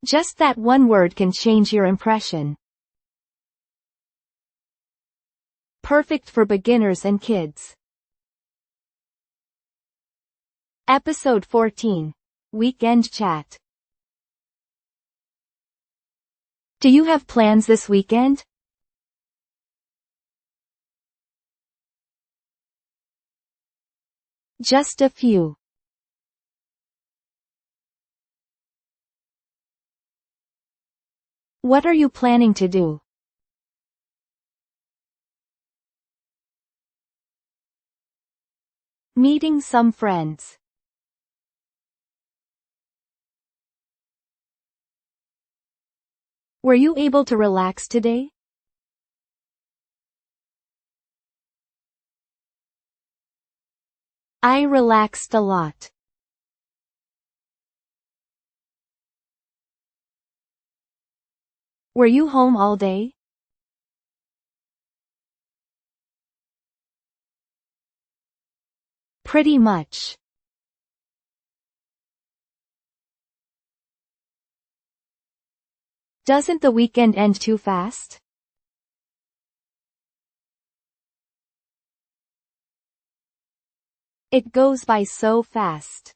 Just that one word can change your impression. Perfect for beginners and kids. Episode 14. Weekend Chat. Do you have plans this weekend? Just a few. What are you planning to do? Meeting some friends. Were you able to relax today? I relaxed a lot. Were you home all day? Pretty much. Doesn't the weekend end too fast? It goes by so fast.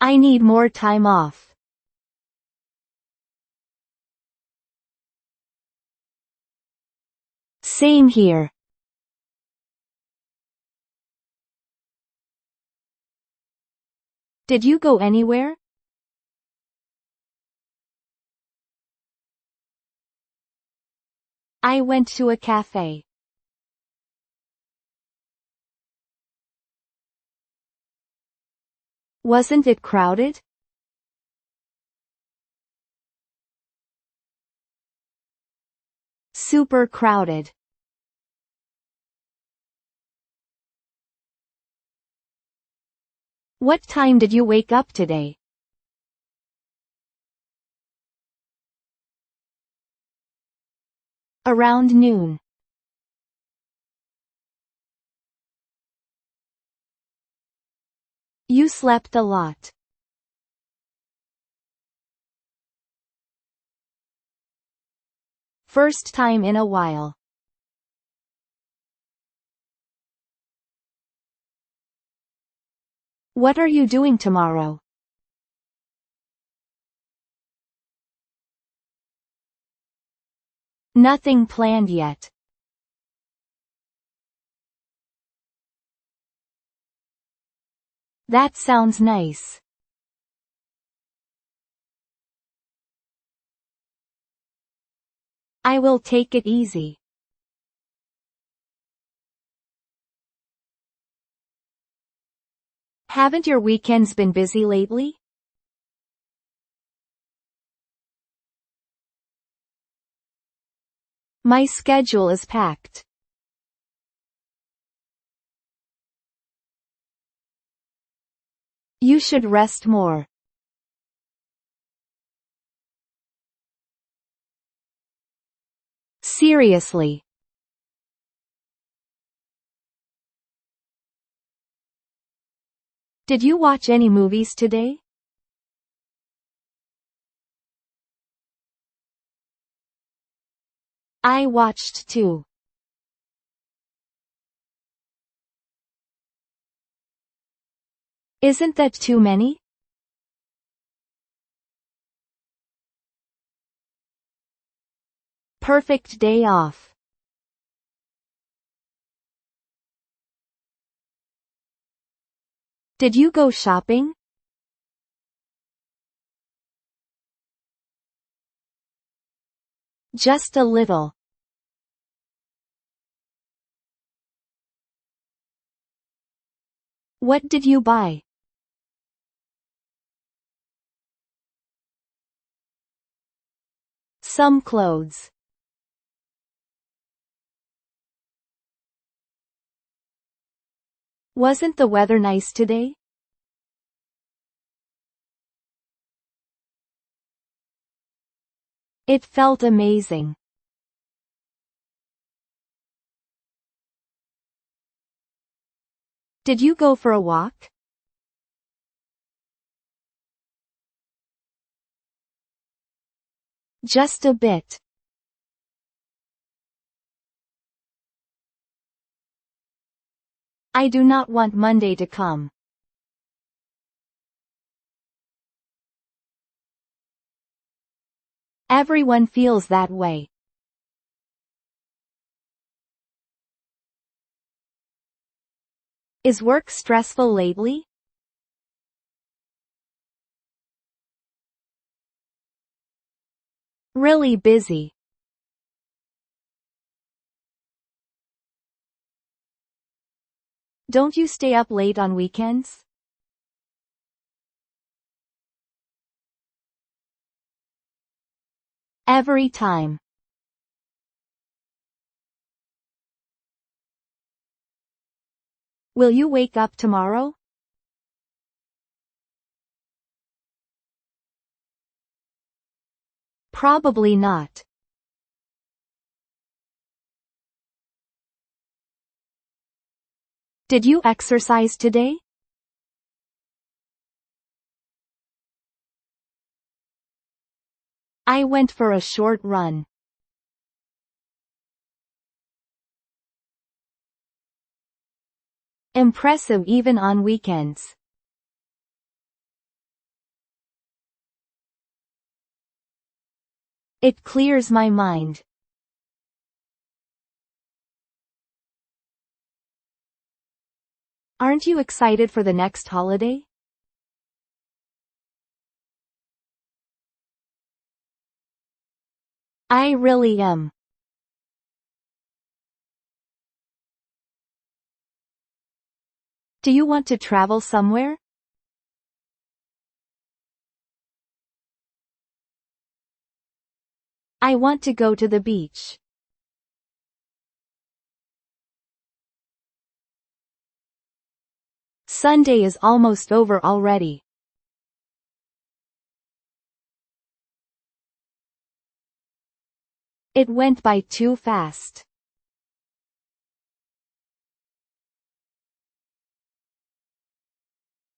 I need more time off. Same here. Did you go anywhere? I went to a cafe. Wasn't it crowded? Super crowded. What time did you wake up today? Around noon. You slept a lot. First time in a while. What are you doing tomorrow? Nothing planned yet. That sounds nice. I will take it easy. Haven't your weekends been busy lately? My schedule is packed. You should rest more. Seriously. Did you watch any movies today? I watched two. Isn't that too many? Perfect day off. Did you go shopping? Just a little. What did you buy? Some clothes. Wasn't the weather nice today? It felt amazing. Did you go for a walk? Just a bit. I do not want Monday to come. Everyone feels that way. Is work stressful lately? Really busy. Don't you stay up late on weekends? Every time. Will you wake up tomorrow? Probably not. Did you exercise today? I went for a short run. Impressive even on weekends. It clears my mind. Aren't you excited for the next holiday? I really am. Do you want to travel somewhere? I want to go to the beach. Sunday is almost over already. It went by too fast.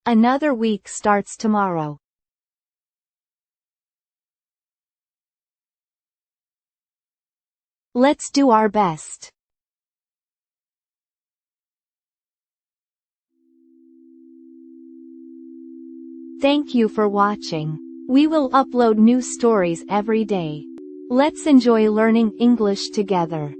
Another week starts tomorrow. Let's do our best. Thank you for watching. We will upload new stories every day. Let's enjoy learning English together.